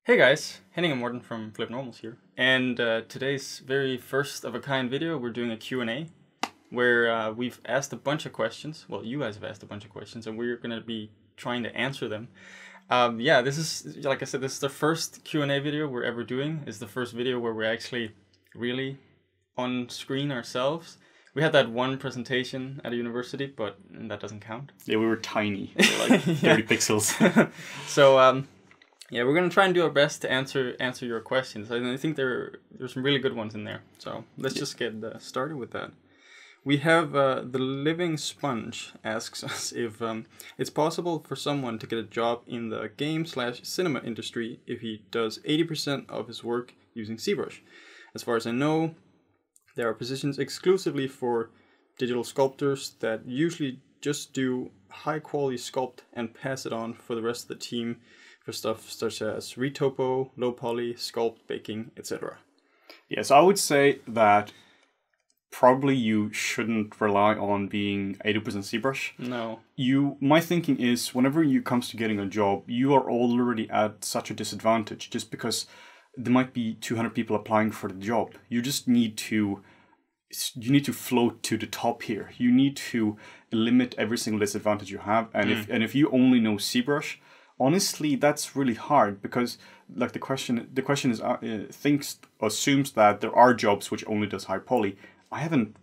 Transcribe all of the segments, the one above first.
Hey guys, Henning and Morten from FlippedNormals here, and today's very first of a kind video, we're doing a Q&A where we've asked a bunch of questions. Well, you guys have asked a bunch of questions, and we're going to be trying to answer them. Yeah, this is, like I said, this is the first Q&A video we're ever doing. It's the first video where we're actually really on screen ourselves. We had that one presentation at a university, but that doesn't count. Yeah, we were tiny, like 30 pixels. So, yeah, we're gonna try and do our best to answer your questions. I think there's some really good ones in there. So let's just get started with that. We have the Living Sponge asks us if it's possible for someone to get a job in the game/cinema industry if he does 80% of his work using ZBrush. As far as I know, there are positions exclusively for digital sculptors that usually just do high quality sculpt and pass it on for the rest of the team for stuff such as retopo, low poly, sculpt, baking, etc. Yes, I would say that probably you shouldn't rely on being 80% ZBrush. No. My thinking is whenever it comes to getting a job, you are already at such a disadvantage just because there might be 200 people applying for the job. You just need to float to the top here. You need to limit every single disadvantage you have, and if you only know ZBrush, honestly, that's really hard because, like, the question is assumes that there are jobs which only does high poly. I haven't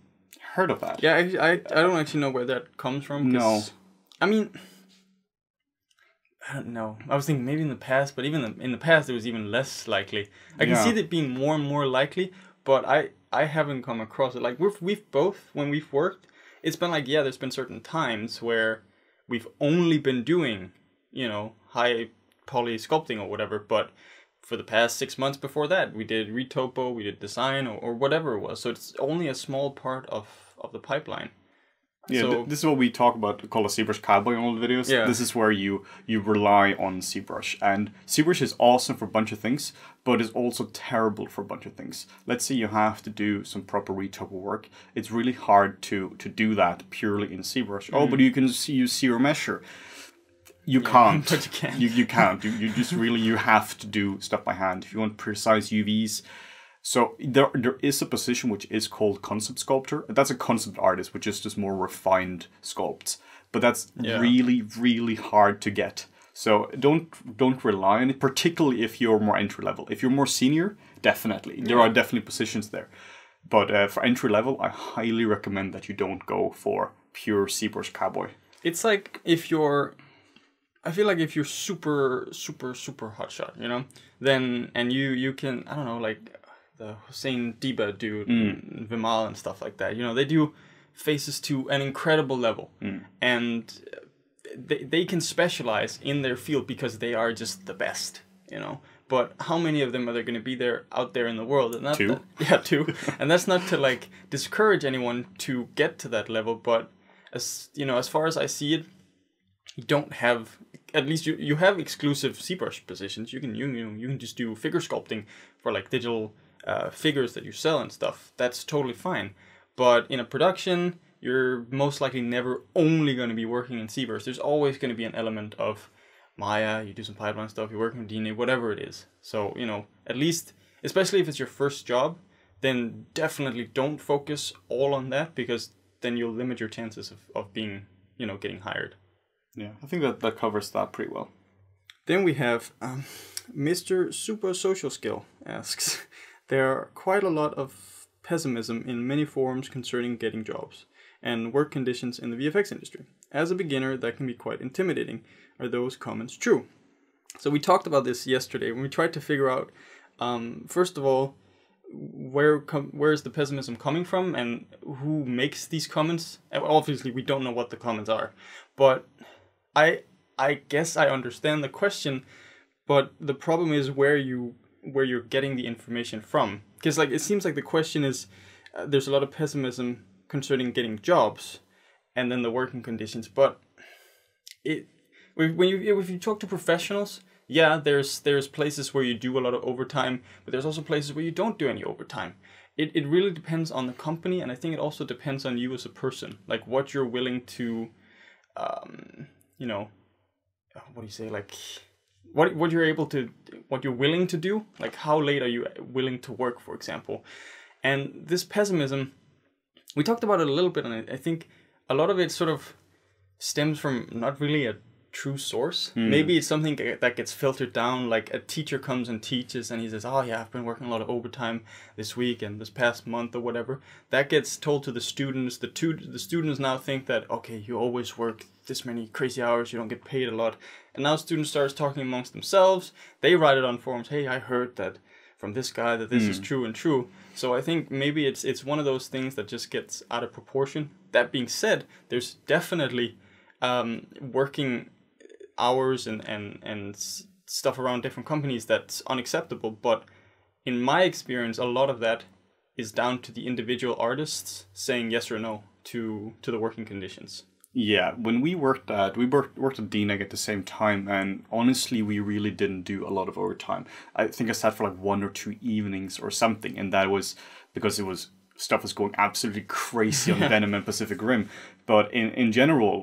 heard of that. Yeah, I don't actually know where that comes from. No, I mean, I don't know. I was thinking maybe in the past, but even in the past, it was even less likely. I can see it being more and more likely, but I haven't come across it. Like we've both, when we've worked, it's been like, yeah, there's been certain times where we've only been doing, you know, high poly sculpting or whatever, but for the past 6 months before that, we did retopo, we did design, or whatever it was. So it's only a small part of the pipeline. Yeah, so, this is what we talk about, call a ZBrush cowboy in all the videos. Yeah. This is where you rely on ZBrush. And ZBrush is awesome for a bunch of things, but is also terrible for a bunch of things. Let's say you have to do some proper retopo work. It's really hard to do that purely in ZBrush. Oh, but you can use zero measure. You can't. But you can't. You can't. You just really, you have to do stuff by hand. If you want precise UVs. So there is a position which is called concept sculptor. That's a concept artist, which is just more refined sculpts. But that's really, really hard to get. So don't rely on it, particularly if you're more entry level. If you're more senior, definitely. There are definitely positions there. But for entry level, I highly recommend that you don't go for pure ZBrush cowboy. It's like if you're... I feel like if you're super hotshot, you know, then, and you can, I don't know, like the Hussein Diba dude, Vimal and stuff like that, you know, they do faces to an incredible level, and they can specialize in their field because they are just the best, you know. But how many of them are there going to be out there in the world? And not two. Two. And that's not to like discourage anyone to get to that level, but as you know, as far as I see it, you don't have, at least you have exclusive ZBrush positions. You can just do figure sculpting for like digital figures that you sell and stuff. That's totally fine. But in a production, you're most likely never only going to be working in ZBrush. There's always going to be an element of Maya. You do some pipeline stuff. You're working with didnt, whatever it is. So, you know, at least, especially if it's your first job, then definitely don't focus all on that, because then you'll limit your chances of being, you know, getting hired. Yeah, I think that covers that pretty well. Then we have Mr. Super Social Skill asks, there are quite a lot of pessimism in many forums concerning getting jobs and work conditions in the VFX industry. As a beginner, that can be quite intimidating. Are those comments true? So we talked about this yesterday when we tried to figure out, first of all, where is the pessimism coming from and who makes these comments? Obviously, we don't know what the comments are, but I guess I understand the question, but the problem is where you're getting the information from. Because like it seems like the question is there's a lot of pessimism concerning getting jobs and then the working conditions, but if you talk to professionals, yeah, there's places where you do a lot of overtime, but there's also places where you don't do any overtime. It really depends on the company, and I think it also depends on you as a person, like what you're willing to you know, what do you say, like what you're able to, what you're willing to do. Like how late are you willing to work, for example. And this pessimism, we talked about it a little bit, and I think a lot of it sort of stems from not really a true source. Maybe it's something that gets filtered down, like a teacher comes and teaches and he says, oh yeah, I've been working a lot of overtime this week and this past month or whatever. That gets told to the students. The students now think that, okay, you always work this many crazy hours, you don't get paid a lot. And now students starts talking amongst themselves. They write it on forums, hey, I heard that from this guy that this is true and true. So I think maybe it's one of those things that just gets out of proportion. That being said, there's definitely working hours and stuff around different companies that's unacceptable. But in my experience, a lot of that is down to the individual artists saying yes or no to the working conditions. Yeah, when we worked at DNEG at the same time, and honestly, we really didn't do a lot of overtime. I think I sat for like 1 or 2 evenings or something, and that was because stuff was going absolutely crazy on Venom and Pacific Rim. But in general,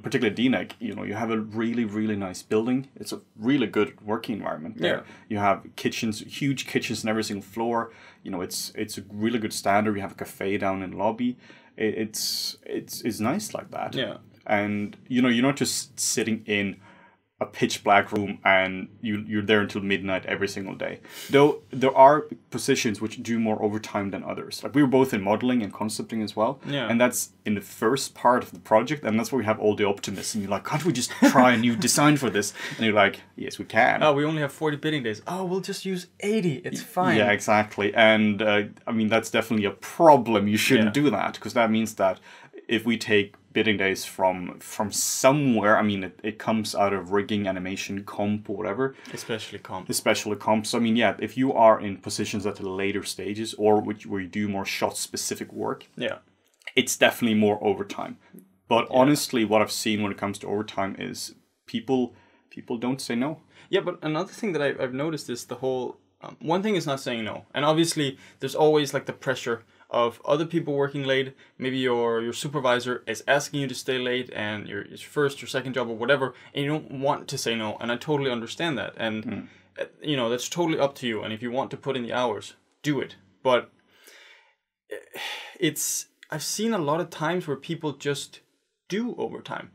particularly at DNEG, you have a really, really nice building. It's a really good working environment there. Yeah. You have kitchens, huge kitchens on every single floor. It's a really good standard. You have a cafe down in the lobby. It's nice like that. Yeah. And you're not just sitting in a pitch black room and you're there until midnight every single day. Though there are positions which do more overtime than others. Like we were both in modeling and concepting as well. Yeah. And that's in the first part of the project, and that's where we have all the optimism. You're like, can't we just try a new design for this? And you're like, yes, we can. Oh, we only have 40 bidding days. Oh, we'll just use 80. It's fine. Yeah, exactly. And that's definitely a problem. You shouldn't do that, because that means that if we take bidding days from somewhere, it comes out of rigging, animation, comp, or whatever. Especially comp. So if you are in positions at the later stages or where you do more shot specific work, it's definitely more overtime. But honestly, what I've seen when it comes to overtime is people don't say no. Yeah, but another thing that I've noticed is the whole one thing is not saying no, and obviously there's always like the pressure of other people working late. Maybe your supervisor is asking you to stay late, and your first or second job or whatever, and you don't want to say no. And I totally understand that. And that's totally up to you. And if you want to put in the hours, do it. But I've seen a lot of times where people just do overtime.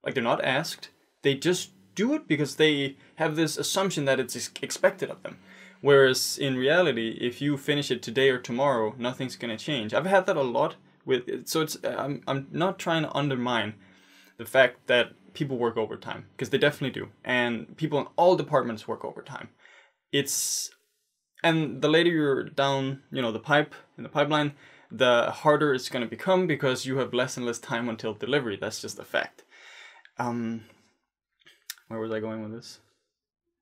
Like they're not asked, they just do it because they have this assumption that it's expected of them. Whereas in reality, if you finish it today or tomorrow, nothing's going to change. I've had that a lot with, so I'm not trying to undermine the fact that people work overtime, because they definitely do. And people in all departments work overtime. And the later you're down, in the pipeline, the harder it's going to become because you have less and less time until delivery. That's just a fact. Where was I going with this?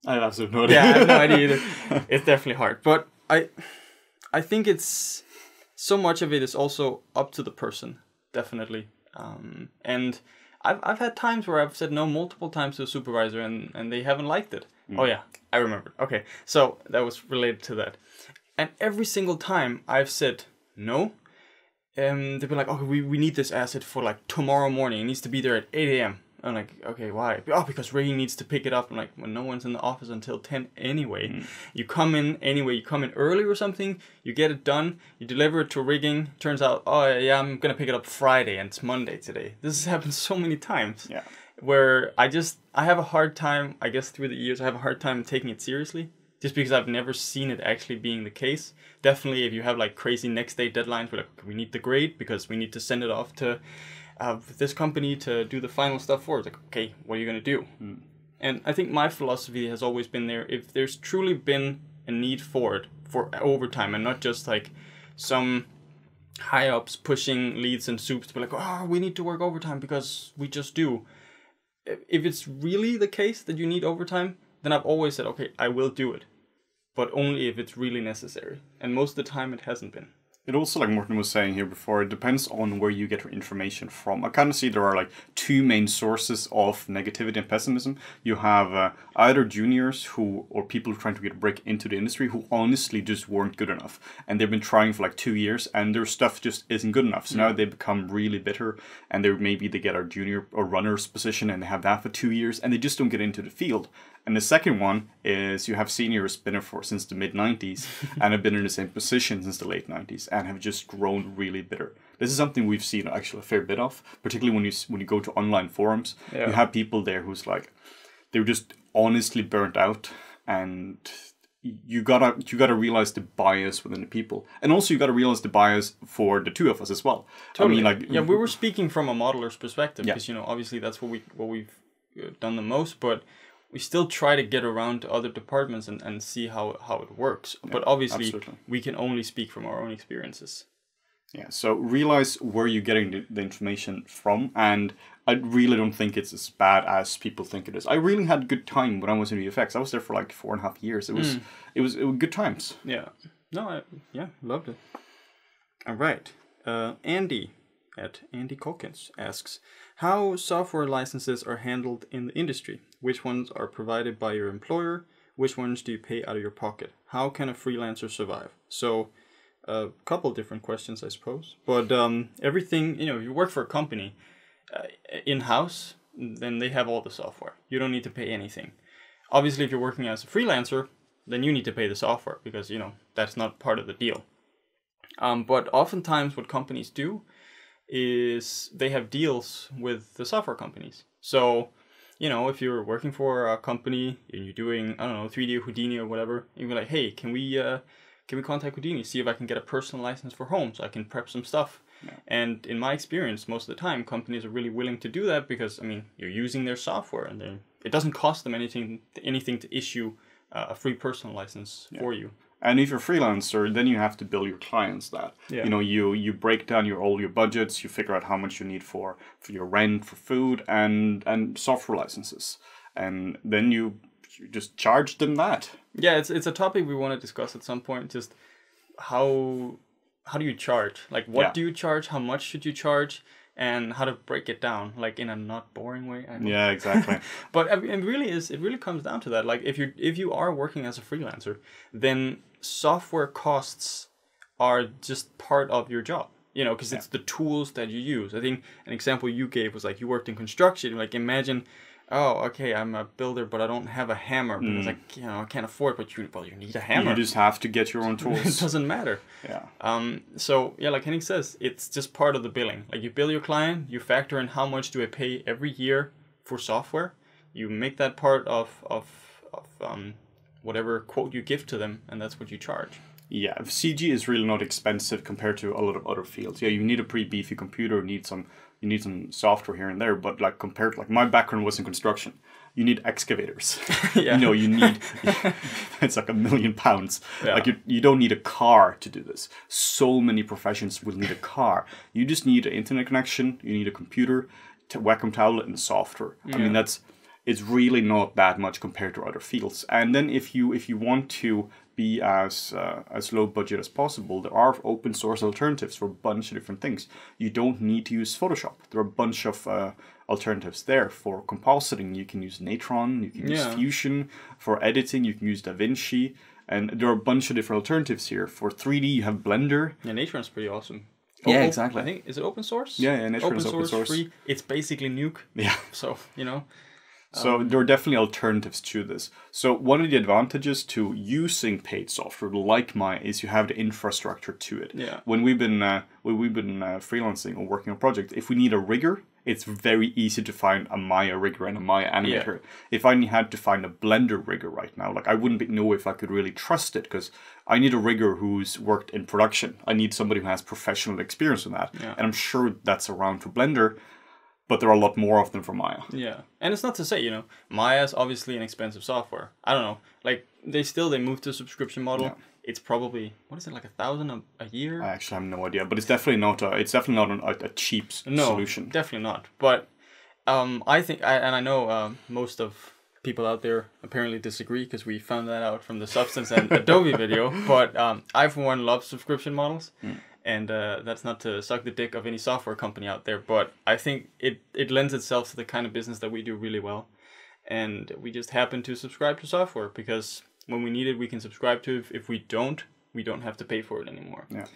I have absolutely no idea. Yeah, I have no idea either. It's definitely hard. But I think it's so much of it is also up to the person, definitely. And I've had times where I've said no multiple times to a supervisor and they haven't liked it. Oh yeah, I remember. Okay, so that was related to that. And every single time I've said no, they've been like, okay, we need this asset for like tomorrow morning. It needs to be there at 8 a.m. I'm like, okay, why? Oh, because rigging needs to pick it up. I'm like, well, no one's in the office until 10 anyway. You come in anyway, you come in early or something, you get it done, you deliver it to rigging, turns out, oh yeah, I'm going to pick it up Friday and it's Monday today. This has happened so many times. Yeah. Where I have a hard time, I guess through the years, I have a hard time taking it seriously. Just because I've never seen it actually being the case. Definitely if you have like crazy next day deadlines, we're like, we need the grade because we need to send it off to this company to do the final stuff for us. Like, okay, what are you going to do? And I think my philosophy has always been there. If there's truly been a need for it, for overtime, and not just like some high ups pushing leads and soups to be like, oh, we need to work overtime because we just do. If it's really the case that you need overtime, then I've always said, okay, I will do it. But only if it's really necessary. And most of the time it hasn't been. It also, like Morten was saying here before, it depends on where you get your information from. I kind of see there are like two main sources of negativity and pessimism. You have either juniors or people trying to get a break into the industry who honestly just weren't good enough. And they've been trying for like 2 years and their stuff just isn't good enough. So now they become really bitter and maybe they get a junior or runner's position and they have that for 2 years and they just don't get into the field. And the second one is you have seniors been there since the mid-90s and have been in the same position since the late 90s and have just grown really bitter. This is something we've seen actually a fair bit of, particularly when you go to online forums. You have people there who's like, they're just honestly burnt out, and you gotta realize the bias within the people, and also you gotta realize the bias for the two of us as well. Totally. I mean, yeah, we were speaking from a modeler's perspective because obviously that's what we've done the most, but we still try to get around to other departments and see how it works. But obviously we can only speak from our own experiences. Yeah, so realize where you're getting the information from, and I really don't think it's as bad as people think it is. I really had a good time when I was in VFX. I was there for like 4.5 years. It was good times. Yeah. No, loved it. All right. Andy at Andy Calkins asks, how software licenses are handled in the industry? Which ones are provided by your employer? Which ones do you pay out of your pocket? How can a freelancer survive? So, a couple different questions, I suppose. But everything, if you work for a company in-house, then they have all the software. You don't need to pay anything. Obviously, if you're working as a freelancer, then you need to pay the software because, that's not part of the deal. But oftentimes what companies do is they have deals with the software companies. So, if you're working for a company and you're doing, 3D Houdini or whatever, you're like, hey, can we contact Houdini, see if I can get a personal license for home so I can prep some stuff? Yeah. And in my experience, most of the time, companies are really willing to do that because, you're using their software and it doesn't cost them anything to issue a free personal license for you. And if you're a freelancer, then you have to bill your clients that. Yeah. You break down all your budgets, you figure out how much you need for your rent, for food, and software licenses. And then you just charge them that. Yeah, it's a topic we want to discuss at some point. Just how do you charge? Like, what do you charge? How much should you charge? And how to break it down, like in a not boring way. Yeah, exactly. But it really comes down to that. Like, if you are working as a freelancer, then software costs are just part of your job. Because it's the tools that you use. I think an example you gave was like you worked in construction. Like, imagine, oh, okay, I'm a builder, but I don't have a hammer because I can't afford. But you need a hammer. You just have to get your own tools. It doesn't matter. Yeah. So yeah, like Henning says, it's just part of the billing. Like, you bill your client, you factor in how much do I pay every year for software. You make that part of whatever quote you give to them, and that's what you charge. Yeah, CG is really not expensive compared to a lot of other fields. Yeah, you need a pretty beefy computer, you need some software here and there, but like compared to, like, my background was in construction. You need excavators. Yeah. You need, it's like £1 million. Yeah. Like, you don't need a car to do this. So many professions will need a car. You just need an internet connection, you need a computer, Wacom tablet, and software. Yeah. I mean, it's really not that much compared to other fields. And then if you want to be as low budget as possible, there are open source alternatives for a bunch of different things. You don't need to use Photoshop. There are a bunch of alternatives there. For compositing, you can use Natron, you can use Fusion. For editing, you can use DaVinci. And there are a bunch of different alternatives here. For 3D, you have Blender. Yeah, Natron's pretty awesome. Yeah, exactly. I think, is it open source? Yeah, Natron is open source. Free. It's basically Nuke. Yeah. So, So there are definitely alternatives to this. So one of the advantages to using paid software like Maya is you have the infrastructure to it. Yeah. When we've been freelancing or working on projects, if we need a rigger, it's very easy to find a Maya rigger and a Maya animator. Yeah. If I had to find a Blender rigger right now, like, I wouldn't know if I could really trust it, because I need a rigger who's worked in production. I need somebody who has professional experience in that. Yeah. And I'm sure that's around for Blender. But there are a lot more of them for Maya. Yeah. And it's not to say, Maya is obviously an expensive software. I don't know. Like, they moved to a subscription model. Yeah. It's probably, what is it, like $1,000 a year? I actually have no idea. But it's definitely not a cheap solution. No, definitely not. But I think, I know most of people out there apparently disagree, because we found that out from the Substance and Adobe video. But I, for one, love subscription models. And that's not to suck the dick of any software company out there, but I think it lends itself to the kind of business that we do really well. And we just happen to subscribe to software because when we need it, we can subscribe to it. If we don't have to pay for it anymore. Yeah.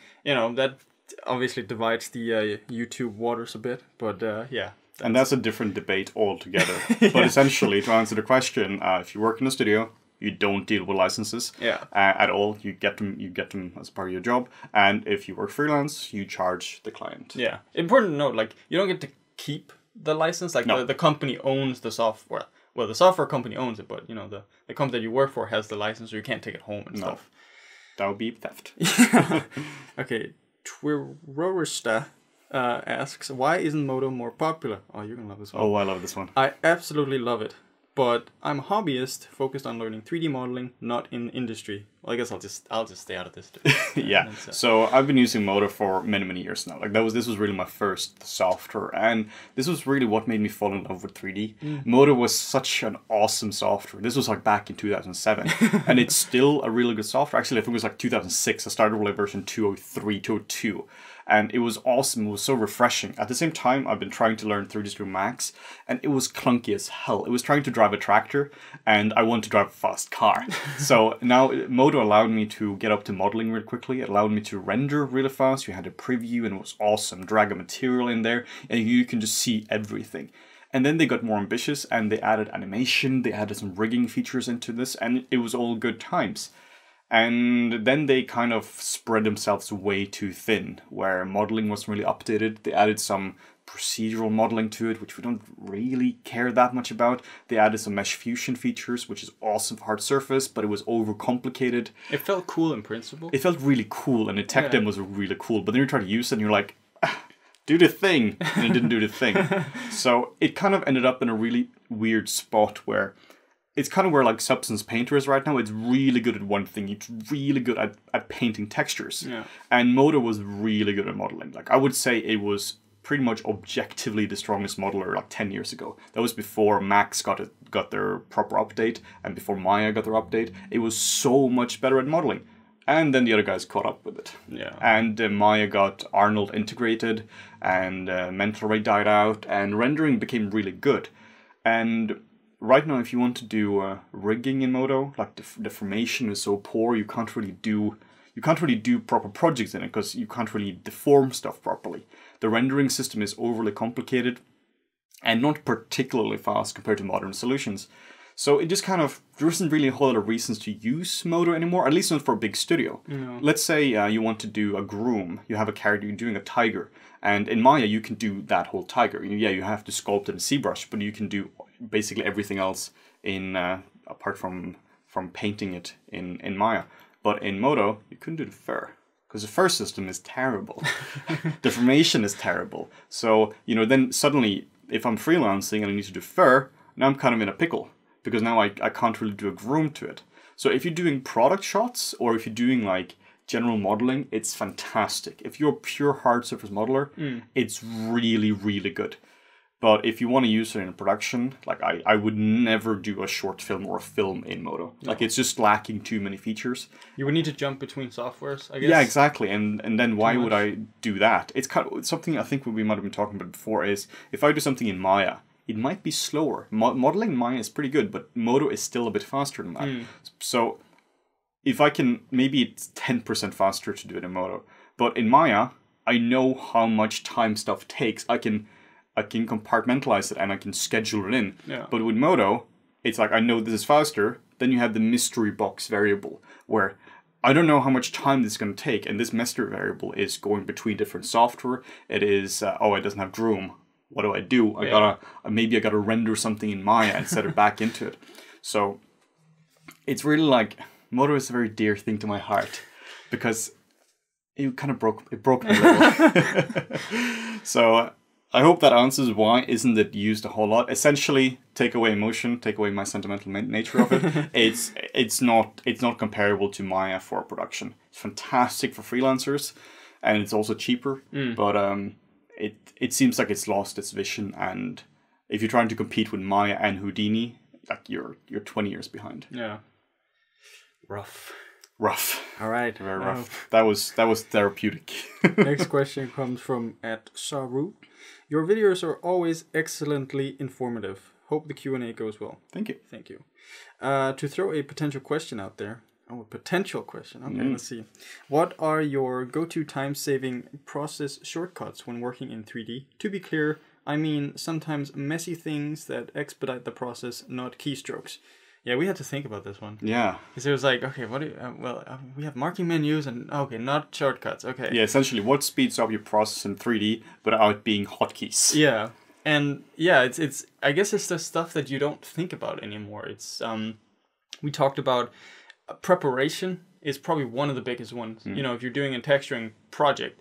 That obviously divides the YouTube waters a bit, but yeah, And that's a different debate altogether. But essentially, to answer the question, if you work in a studio, you don't deal with licenses at all. You get them as part of your job. And if you work freelance, you charge the client. Yeah. Important to note, like, you don't get to keep the license. Like, the company owns the software. Well, the software company owns it, but, you know, the company that you work for has the license, or you can't take it home and stuff. That would be theft. Okay. Twirorista asks, why isn't Modo more popular? Oh, you're going to love this one. Oh, I love this one. I absolutely love it. But I'm a hobbyist focused on learning 3D modeling, not in industry. Well, I guess I'll just stay out of this. Yeah. So I've been using Modo for many years now. Like this was really my first software, and this was really what made me fall in love with 3D. Modo was such an awesome software. This was like back in 2007, and it's still a really good software. Actually, I think it was like 2006. I started with like version 203, 202. And it was awesome. It was so refreshing. At the same time, I've been trying to learn 3D Studio Max, and it was clunky as hell. It was trying to drive a tractor, and I want to drive a fast car. So now Modo allowed me to get up to modeling really quickly. It allowed me to render really fast. You had a preview, and it was awesome. Drag a material in there, and you can just see everything. And then they got more ambitious, and they added animation. They added some rigging features into this, and it was all good times. And then they kind of spread themselves way too thin, where modeling wasn't really updated. They added some procedural modeling to it, which we don't really care that much about. They added some mesh fusion features, which is awesome for hard surface, but it was overcomplicated. It felt cool in principle. It felt really cool, and the tech demo was really cool, but then you try to use it and you're like, do the thing, and it didn't do the thing. So it kind of ended up in a really weird spot where it's kind of where like Substance Painter is right now. It's really good at one thing. It's really good at painting textures. Yeah. And Modo was really good at modeling. Like I would say it was pretty much objectively the strongest modeler like 10 years ago. That was before Max got their proper update, and before Maya got their update. It was so much better at modeling. And then the other guys caught up with it. Yeah. And Maya got Arnold integrated, and mental rate died out, and rendering became really good. And right now, if you want to do rigging in Modo, like the deformation is so poor, you can't really do proper projects in it because you can't really deform stuff properly. The rendering system is overly complicated and not particularly fast compared to modern solutions. So it just kind of, there isn't really a whole lot of reasons to use Modo anymore, at least not for a big studio. No. Let's say you want to do a groom, you have a character, you're doing a tiger, and in Maya you can do that whole tiger. Yeah, you have to sculpt it in ZBrush, but you can do basically everything else in apart from painting it in Maya. But in Modo, you couldn't do the fur, because the fur system is terrible. Deformation is terrible. So, you know, then suddenly, if I'm freelancing and I need to do fur, now I'm kind of in a pickle, because now I can't really do a groom to it. So if you're doing product shots, or if you're doing like general modeling, it's fantastic. If you're a pure hard surface modeler, it's really, really good. But if you want to use it in production, like I would never do a short film or a film in Modo. No. Like it's just lacking too many features. You would need to jump between softwares, I guess. Yeah, exactly. And then why would I do that? It's kind of something I think we might have been talking about before is if I do something in Maya, it might be slower. Modeling in Maya is pretty good, but Modo is still a bit faster than that. So if I can, maybe it's 10% faster to do it in Modo. But in Maya, I know how much time stuff takes. I can compartmentalize it and I can schedule it in. Yeah. But with Modo, it's like I know this is faster. Then you have the mystery box variable where I don't know how much time this is going to take. And this mystery variable is going between different software. It is, oh, it doesn't have Groom. What do? Maybe I gotta render something in Maya and set it back into it. So it's really like, Modo is a very dear thing to my heart because it kind of broke me a little. So I hope that answers why isn't it used a whole lot. Essentially, take away emotion, take away my sentimental nature of it. It's not comparable to Maya for production. It's fantastic for freelancers, and it's also cheaper. But it seems like it's lost its vision. And if you're trying to compete with Maya and Houdini, like you're 20 years behind. Yeah. Rough. All right. Very rough. That was therapeutic. Next question comes from @Saru. Your videos are always excellently informative. Hope the Q&A goes well. Thank you. Thank you. To throw a potential question out there. Oh, a potential question. Okay, let's see. What are your go-to time-saving process shortcuts when working in 3D? To be clear, I mean sometimes messy things that expedite the process, not keystrokes. Yeah, we had to think about this one. Yeah. Because it was like, okay, what do you, we have marking menus and, okay, not shortcuts, okay. Yeah, essentially, what speeds up your process in 3D without being hotkeys? Yeah, and yeah, it's I guess it's the stuff that you don't think about anymore. It's, we talked about preparation is probably one of the biggest ones. You know, if you're doing a texturing project,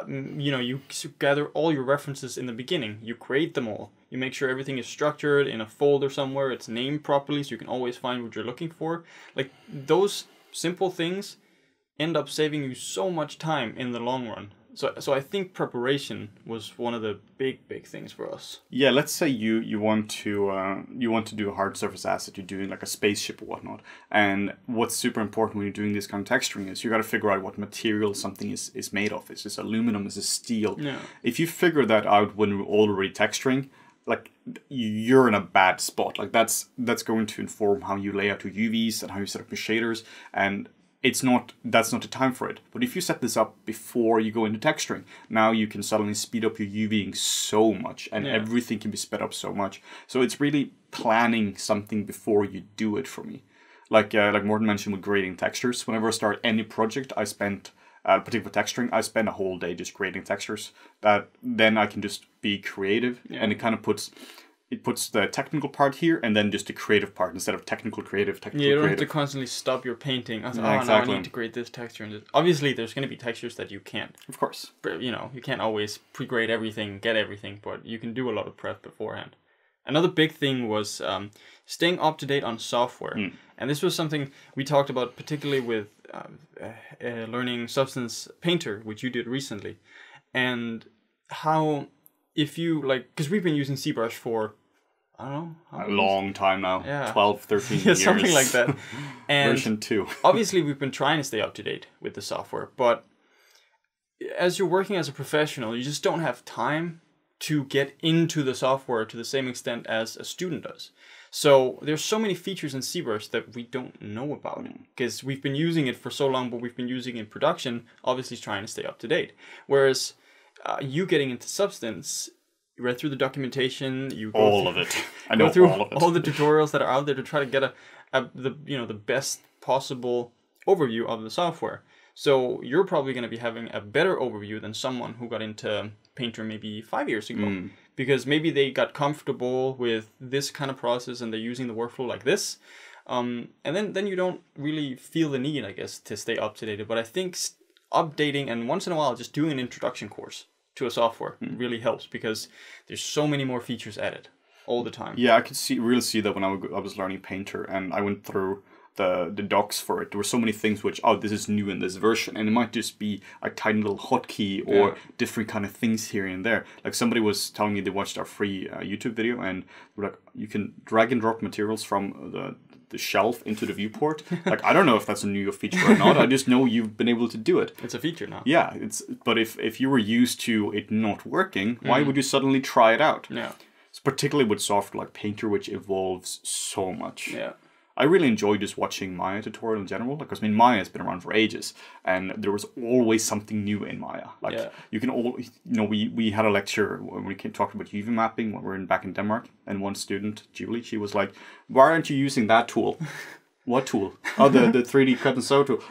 you know, you gather all your references in the beginning. You create them all. You make sure everything is structured in a folder somewhere. It's named properly so you can always find what you're looking for. Like, those simple things end up saving you so much time in the long run. So I think preparation was one of the big things for us. Yeah, let's say you want to do a hard surface asset. You're doing like a spaceship or whatnot, and what's super important when you're doing this kind of texturing is you got to figure out what material something is made of. Is this aluminum? Is this steel? Yeah. If you figure that out when you're already texturing, like, you're in a bad spot. Like, that's going to inform how you lay out your UVs and how you set up your shaders, and that's not the time for it. But if you set this up before you go into texturing, now you can suddenly speed up your UVing so much, and everything can be sped up so much. So it's really planning something before you do it for me. Like Morten mentioned with grading textures. Whenever I start any project, I spend, particularly texturing, I spend a whole day just grading textures. That then I can just be creative, and it kind of puts the technical part here, and then just the creative part instead of technical, creative. Yeah, you don't have to constantly stop your painting. Now I need to grade this texture. And obviously, there's going to be textures that you can't. Of course. But, you know, you can't always pre-grade everything, get everything, but you can do a lot of prep beforehand. Another big thing was staying up to date on software. And this was something we talked about particularly with learning Substance Painter, which you did recently. And how, if you, like, because we've been using ZBrush for, I don't know. A long time now. Yeah. 12, 13 yeah, years. something like that. And Version 2. obviously, we've been trying to stay up to date with the software, but as you're working as a professional, you just don't have time to get into the software to the same extent as a student does. So there's so many features in ZBrush that we don't know about because we've been using it for so long, but we've been using it in production, obviously trying to stay up to date. Whereas you getting into Substance, you read through the documentation, you go all through, of it. I know go through all of it. all the tutorials that are out there to try to get the best possible overview of the software. So you're probably going to be having a better overview than someone who got into Painter maybe 5 years ago. Because maybe they got comfortable with this kind of process and they're using the workflow like this. And then you don't really feel the need, I guess, to stay up to date. But I think updating and once in a while just doing an introduction course to a software really helps because there's so many more features added all the time. Yeah, I could really see that when I was learning Painter and I went through the docs for it. There were so many things which, this is new in this version, and it might just be a tiny little hotkey or different kind of things here and there. Like, somebody was telling me they watched our free YouTube video and they were like, you can drag and drop materials from the shelf into the viewport. Like, I don't know if that's a new feature or not. I just know you've been able to do it. It's a feature now. Yeah, but if you were used to it not working, why would you suddenly try it out? Yeah. It's particularly with software like Painter, which evolves so much. Yeah. I really enjoy just watching Maya tutorial in general, because I mean Maya has been around for ages, and there was always something new in Maya. Like you can we had a lecture when we talked about UV mapping when we were back in Denmark, and one student, Julie, she was like, "Why aren't you using that tool?" What tool? Oh, the 3D cut and sew tool.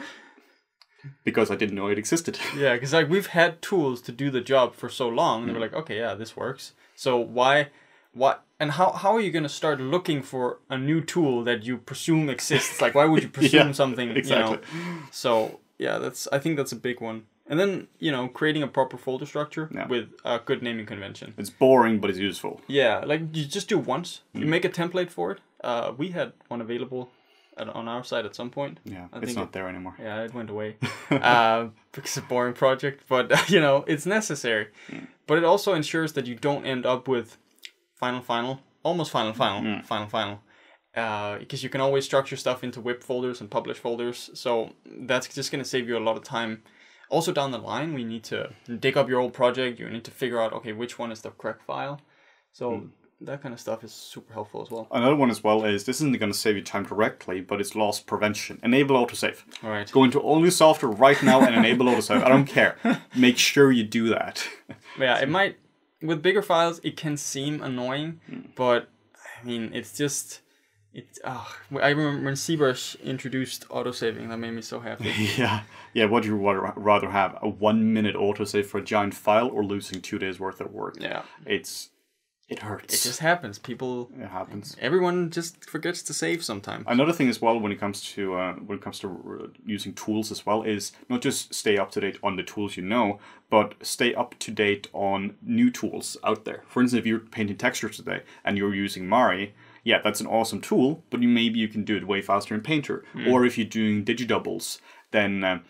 Because I didn't know it existed. Yeah, because like we've had tools to do the job for so long, and we're like, okay, yeah, this works. So why? And how are you going to start looking for a new tool that you presume exists? Like, why would you presume something? Exactly. So yeah, I think that's a big one. And then creating a proper folder structure with a good naming convention. It's boring, but it's useful. Yeah, like you just do once. You make a template for it. We had one available on our side at some point. Yeah, it's not there anymore. Yeah, it went away because it's a boring project. But it's necessary. But it also ensures that you don't end up with almost final. Because you can always structure stuff into whip folders and publish folders. So that's just going to save you a lot of time. Also down the line, we need to dig up your old project. You need to figure out, okay, which one is the correct file. So that kind of stuff is super helpful as well. Another one as well is, this isn't going to save you time directly, but it's loss prevention. Enable autosave. All right. Go into all new software right now and enable autosave. I don't care. Make sure you do that. Yeah, with bigger files, it can seem annoying, but I mean, it's just, I remember when ZBrush introduced autosaving, that made me so happy. Yeah. Would you rather have a 1 minute autosave for a giant file or losing 2 days worth of work? Yeah. It hurts. It just happens. It happens. Everyone just forgets to save sometimes. Another thing as well when it comes to using tools as well is not just stay up to date on the tools you know, but stay up to date on new tools out there. For instance, if you're painting textures today and you're using Mari, yeah, that's an awesome tool, but maybe you can do it way faster in Painter. Or if you're doing digidoubles, then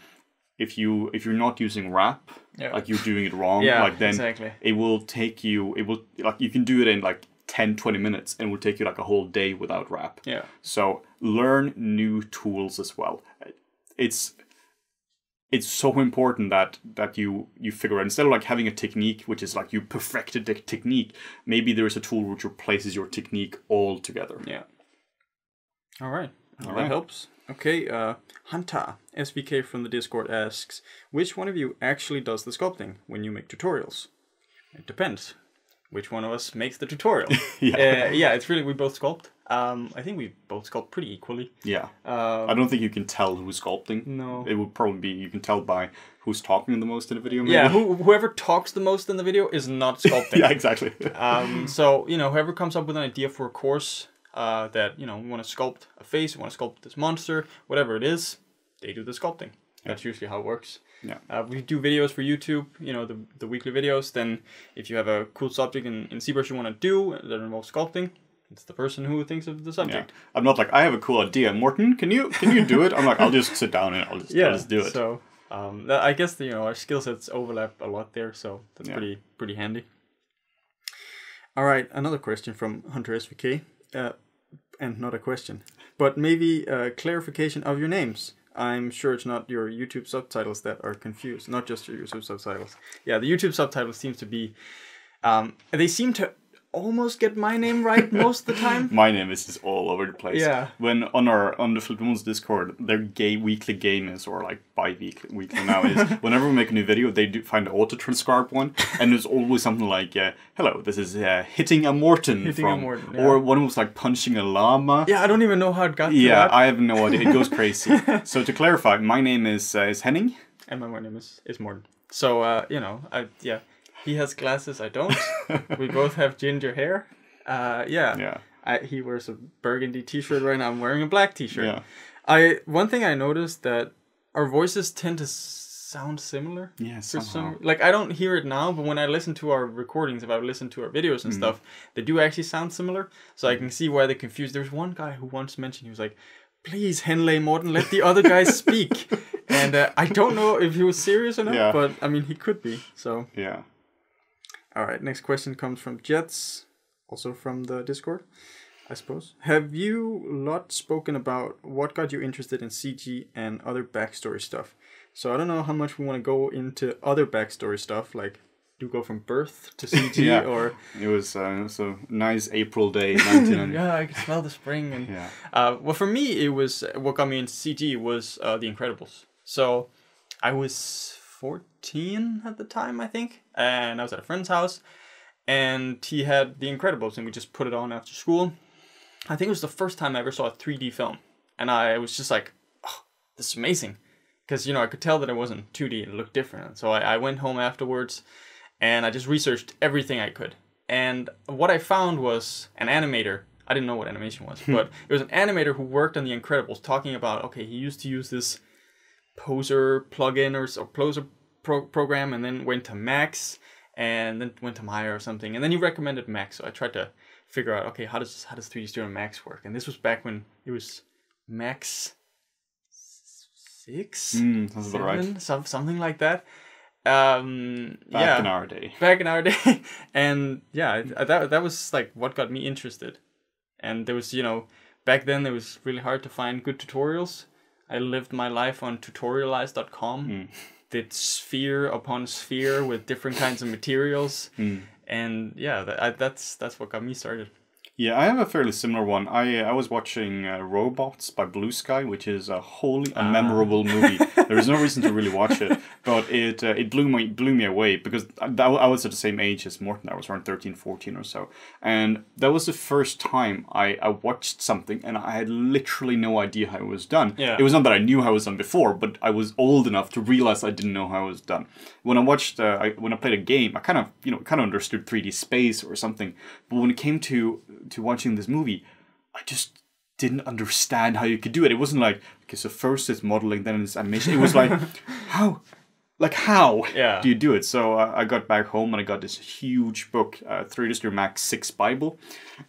if you're not using wrap, like you're doing it wrong, like then exactly. it will take you, like you can do it in like 10-20 minutes and it will take you like a whole day without wrap. Yeah. So learn new tools as well. It's so important that you figure out, instead of like having a technique which is like you perfected the technique, maybe there is a tool which replaces your technique altogether. Yeah. All right. That helps. Okay, Hunter SVK from the Discord asks, which one of you actually does the sculpting when you make tutorials? It depends. Which one of us makes the tutorial? It's really, we both sculpt. I think we both sculpt pretty equally. Yeah. I don't think you can tell who's sculpting. No. It would probably be, you can tell by who's talking the most in the video. Maybe. Yeah, whoever talks the most in the video is not sculpting. Yeah, exactly. So, whoever comes up with an idea for a course that, we want to sculpt a face, we want to sculpt this monster, whatever it is, they do the sculpting. That's usually how it works. Yeah. We do videos for YouTube, the weekly videos. Then if you have a cool subject in ZBrush you want to do that involves sculpting, it's the person who thinks of the subject. Yeah. I'm not like, I have a cool idea. Morten, can you do it? I'm like, I'll just sit down and I'll just do it. So I guess our skill sets overlap a lot there, so that's pretty handy. All right, another question from Hunter SVK, and not a question, but maybe a clarification of your names. I'm sure it's not your YouTube subtitles that are confused, not just your YouTube subtitles. Yeah, the YouTube subtitles seems to be, they seem to almost get my name right most of the time. My name is just all over the place. Yeah. When on the FlippedNormals Discord, their weekly game is, or like weekly now is, whenever we make a new video, they do find the auto-transcribe one, and there's always something like, hello, this is hitting a Morten. Or one was like punching a llama. Yeah, I don't even know how it got to that. Yeah, I have no idea. It goes crazy. So to clarify, my name is Henning. And my name is Morten. So, he has glasses, I don't. We both have ginger hair. He wears a burgundy t-shirt right now. I'm wearing a black t-shirt. Yeah. One thing I noticed that our voices tend to sound similar. Yeah, somehow. I don't hear it now, but when I listen to our recordings, if I listen to our videos and stuff, they do actually sound similar. So I can see why they're confused. There's one guy who once mentioned, he was like, please, Henley Morten, let the other guys speak. And I don't know if he was serious or not, but I mean, he could be. So yeah. All right, next question comes from Jets, also from the Discord, I suppose. Have you lot spoken about what got you interested in CG and other backstory stuff? So I don't know how much we want to go into other backstory stuff, like do go from birth to CG or... It was a nice April day, 1990. Yeah, I could smell the spring. And well, for me, it was, what got me into CG was The Incredibles. So I was 14 at the time, I think, and I was at a friend's house, and he had The Incredibles, and we just put it on after school. I think it was the first time I ever saw a 3D film, and I was just like, oh, this is amazing, because, I could tell that it wasn't 2D, it looked different. So I went home afterwards, and I just researched everything I could, and what I found was an animator. I didn't know what animation was, but it was an animator who worked on The Incredibles, talking about, okay, he used to use this Poser plugin or Poser program, and then went to Max, and then went to Maya or something, and then he recommended Max. So I tried to figure out, okay, how does 3D Studio Max work? And this was back when it was Max 6, 7, right. Something like that. Back in our day. And that was like what got me interested. And there was, back then it was really hard to find good tutorials. I lived my life on tutorialize.com. Did sphere upon sphere with different kinds of materials. And that's what got me started. Yeah, I have a fairly similar one. I was watching Robots by Blue Sky, which is a wholly unmemorable movie. There is no reason to really watch it, but it blew me away because I was at the same age as Morten. I was around 13, 14 or so, and that was the first time I watched something and I had literally no idea how it was done. Yeah. It was not that I knew how it was done before, but I was old enough to realize I didn't know how it was done. When I watched, when I played a game, I kind of understood 3D space or something, but when it came to watching this movie, I just didn't understand how you could do it. It wasn't like, okay, so first it's modeling, then it's animation. It was like, how do you do it? So I got back home and I got this huge book, 3ds Max 6 Bible,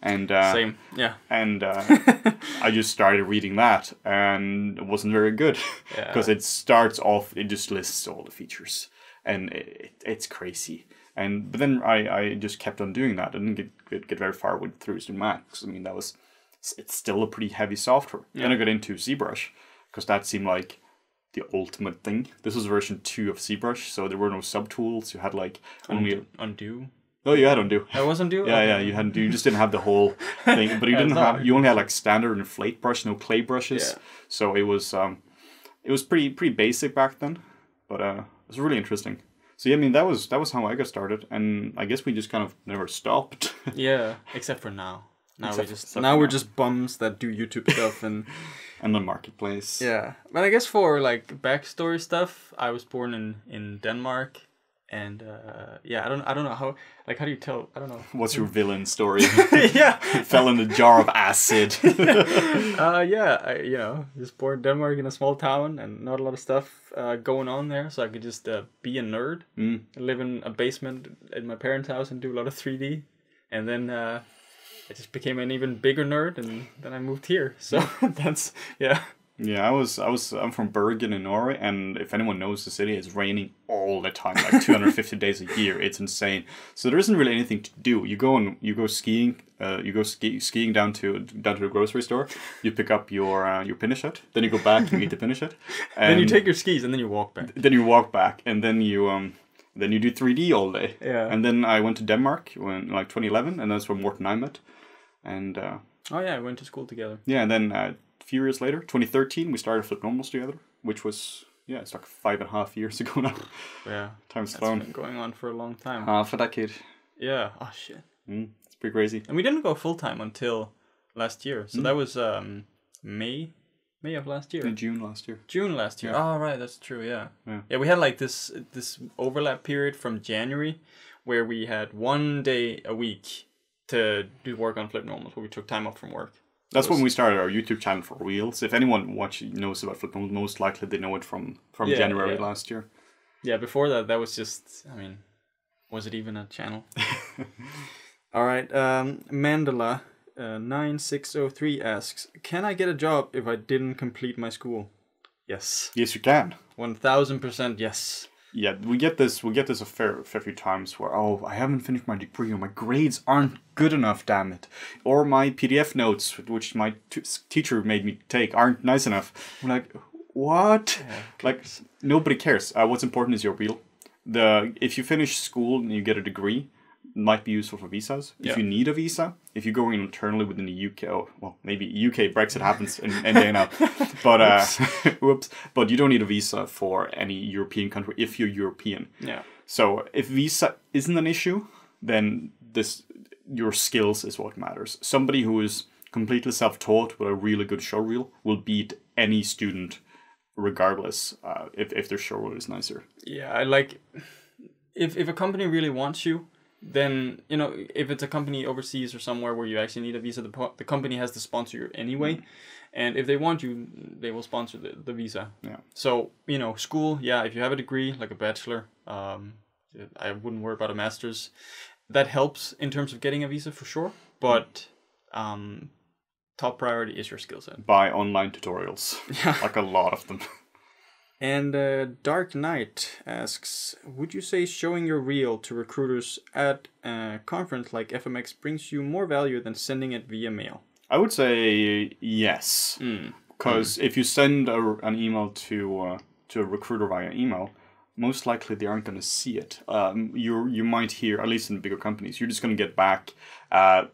and Same, yeah. And I just started reading that, and it wasn't very good because it starts off, it just lists all the features, and it's crazy. But then I just kept on doing that. I didn't get very far with 3ds Max. I mean, it's still a pretty heavy software. Then I got into ZBrush because that seemed like the ultimate thing. This was version 2 of ZBrush, so there were no subtools. You had like only undo. Oh, you had undo. That was undo. Yeah, you had undo. You just didn't have the whole thing, but you didn't have. You only had like standard inflate brush, no clay brushes. Yeah. So it was pretty basic back then, but it was really interesting. So yeah, I mean that was how I got started, and I guess we just kind of never stopped. Yeah, except for now. Now we're just bums that do YouTube stuff and the marketplace. Yeah, but I guess for like backstory stuff, I was born in Denmark, and I don't know how do you tell? I don't know. What's your villain story? Yeah, fell in a jar of acid. I just born in Denmark in a small town, and not a lot of stuff going on there, so I could just be a nerd, live in a basement at my parents' house, and do a lot of 3D, and then I just became an even bigger nerd, and then I moved here. So that's Yeah, I'm from Bergen in Norway, and if anyone knows the city, it's raining all the time, like 250 days a year. It's insane. So there isn't really anything to do. You go skiing. Skiing down to the grocery store. You pick up your pinochet. Then you go back and eat the pinochet. Then you take your skis and then you walk back. And then you do 3D all day. Yeah. And then I went to Denmark in like 2011, and that's where Morten and I met. And I went to school together. Yeah, and then a few years later, 2013, we started FlippedNormals together, which was it's like 5.5 years ago now. Yeah, time's flown. It's been going on for a long time. Half a decade. Yeah. Oh shit. It's pretty crazy. And we didn't go full time until last year, so that was May of last year. June last year. Yeah. Oh right, that's true. Yeah. We had like this overlap period from January, where we had 1 day a week to do work on FlippedNormals, where we took time off from work. That's when we started our YouTube channel for reals. If anyone knows about FlippedNormals, most likely they know it from January last year. Yeah, before that was just, I mean, was it even a channel? All right, Mandela 9603 asks, can I get a job if I didn't complete my school? Yes. Yes, you can. 1000% yes. Yeah, we get this a fair few times where, I haven't finished my degree, or my grades aren't good enough, damn it. Or my PDF notes, which my teacher made me take, aren't nice enough. I'm like, what? Yeah, like, nobody cares. What's important is your real. If you finish school and you get a degree, it might be useful for visas. If you need a visa, if you're going internally within the UK, maybe UK Brexit happens any day now, but whoops. But you don't need a visa for any European country if you're European. Yeah. So if visa isn't an issue, then your skills is what matters. Somebody who is completely self-taught with a really good showreel will beat any student, regardless if their showreel is nicer. Yeah, I like if a company really wants you. Then, if it's a company overseas or somewhere where you actually need a visa, the company has to sponsor you anyway. And if they want you, they will sponsor the visa. Yeah. So, school, if you have a degree, like a bachelor, I wouldn't worry about a master's. That helps in terms of getting a visa for sure. But top priority is your skill set. Buy online tutorials. Yeah. Like a lot of them. And Dark Knight asks, would you say showing your reel to recruiters at a conference like FMX brings you more value than sending it via mail? I would say yes. Because if you send an email to a recruiter via email, most likely they aren't going to see it. You might hear, at least in bigger companies, you're just going to get back,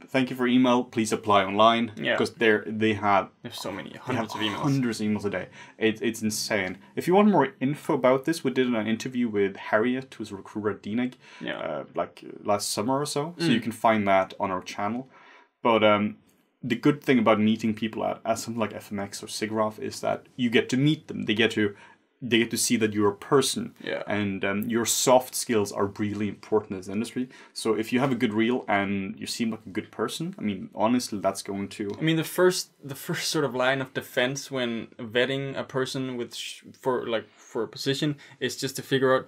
thank you for email, please apply online. Yeah. Because they have so many, hundreds of emails. Hundreds of emails a day. It's insane. If you want more info about this, we did an interview with Harriet, who's a recruiter at didnt, like last summer or so. So you can find that on our channel. But the good thing about meeting people at something like FMX or SIGGRAPH is that you get to meet them. They get to see that you're a person, and your soft skills are really important in this industry. So if you have a good reel and you seem like a good person, I mean, honestly, that's going to. I mean, the first sort of line of defense when vetting a person for a position is just to figure out,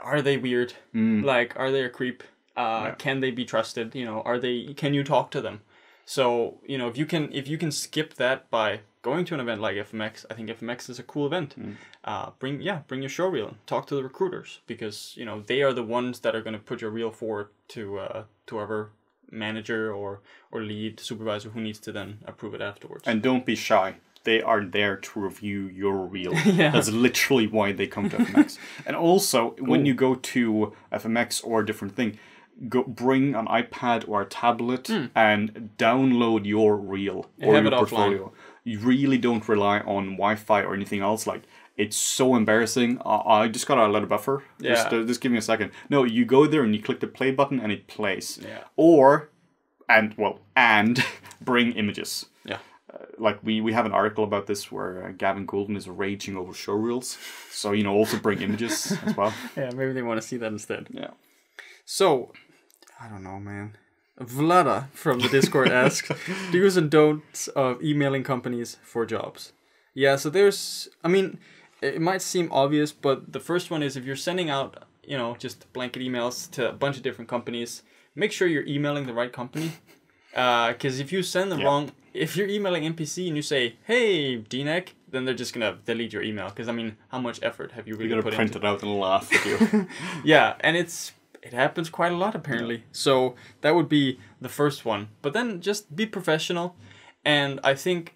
are they weird? Like, are they a creep? Can they be trusted? You know, can you talk to them? So, you know, if you can skip that by going to an event like FMX, I think FMX is a cool event. Bring your show reel and talk to the recruiters, because, you know, they are the ones that are going to put your reel forward to whoever manager or lead supervisor who needs to then approve it afterwards. And don't be shy. They are there to review your reel. That's literally why they come to FMX. And also, when you go to FMX or a different thing, bring an iPad or a tablet and download your reel or your portfolio. Offline. You really don't rely on Wi-Fi or anything else. Like, it's so embarrassing. I just got to let a buffer. Just give me a second. No, you go there and you click the play button and it plays. And bring images. Like we have an article about this where Gavin Goulden is raging over show reels. So, you know, also bring images as well. Maybe they want to see that instead. So, I don't know, man. Vlada from the Discord asks, do's and don'ts of emailing companies for jobs. Yeah, so I mean, it might seem obvious, but the first one is, if you're sending out, you know, just blanket emails to a bunch of different companies, make sure you're emailing the right company. Because if you send the wrong, if you're emailing NPC and you say, hey, DNEC, then they're just going to delete your email. Because, I mean, how much effort have you really put into it? You're going to print it out and laugh at you. And it happens quite a lot, apparently. So that would be the first one. But then just be professional. And I think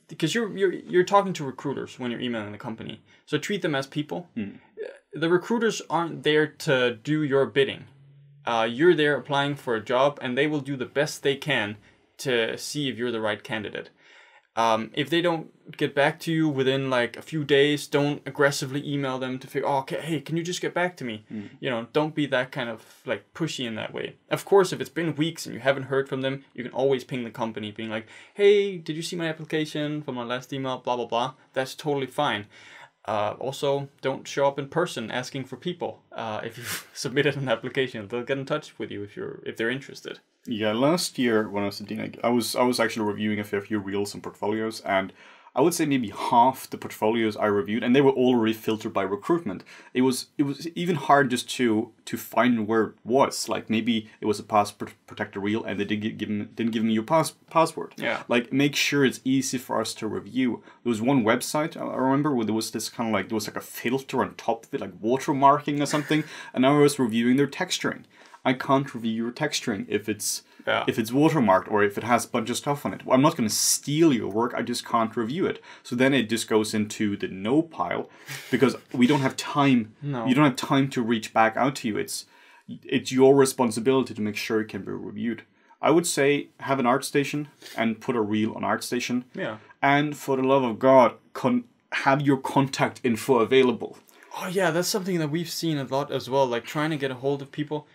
because you're talking to recruiters when you're emailing the company. So treat them as people. The recruiters aren't there to do your bidding. You're there applying for a job, and they will do the best they can to see if you're the right candidate. If they don't get back to you within like a few days, don't aggressively email them to figure, okay, hey, can you just get back to me? You know, don't be that kind of like pushy in that way. Of course, if it's been weeks and you haven't heard from them, you can always ping the company being like, hey, did you see my application from my last email? Blah, blah, blah. That's totally fine. Also, don't show up in person asking for people. If you've submitted an application, they'll get in touch with you if they're interested. Yeah, last year when I was at DNEG, I was actually reviewing a fair few reels and portfolios, and I would say maybe half the portfolios I reviewed, and they were already filtered by recruitment. It was even hard just to find where it was. Like, maybe it was a password protector reel and they didn't give me your password. Like, make sure it's easy for us to review. There was one website I remember where there was this kind of like, there was like a filter on top of it, like watermarking or something, and I was reviewing their texturing. I can't review your texturing if it's watermarked or if it has a bunch of stuff on it. Well, I'm not going to steal your work, I just can't review it. So then it just goes into the no pile, because we don't have time. You don't have time to reach back out to you. It's your responsibility to make sure it can be reviewed. I would say have an ArtStation and put a reel on ArtStation. And for the love of God, have your contact info available. Oh yeah, that's something that we've seen a lot as well, like trying to get a hold of people.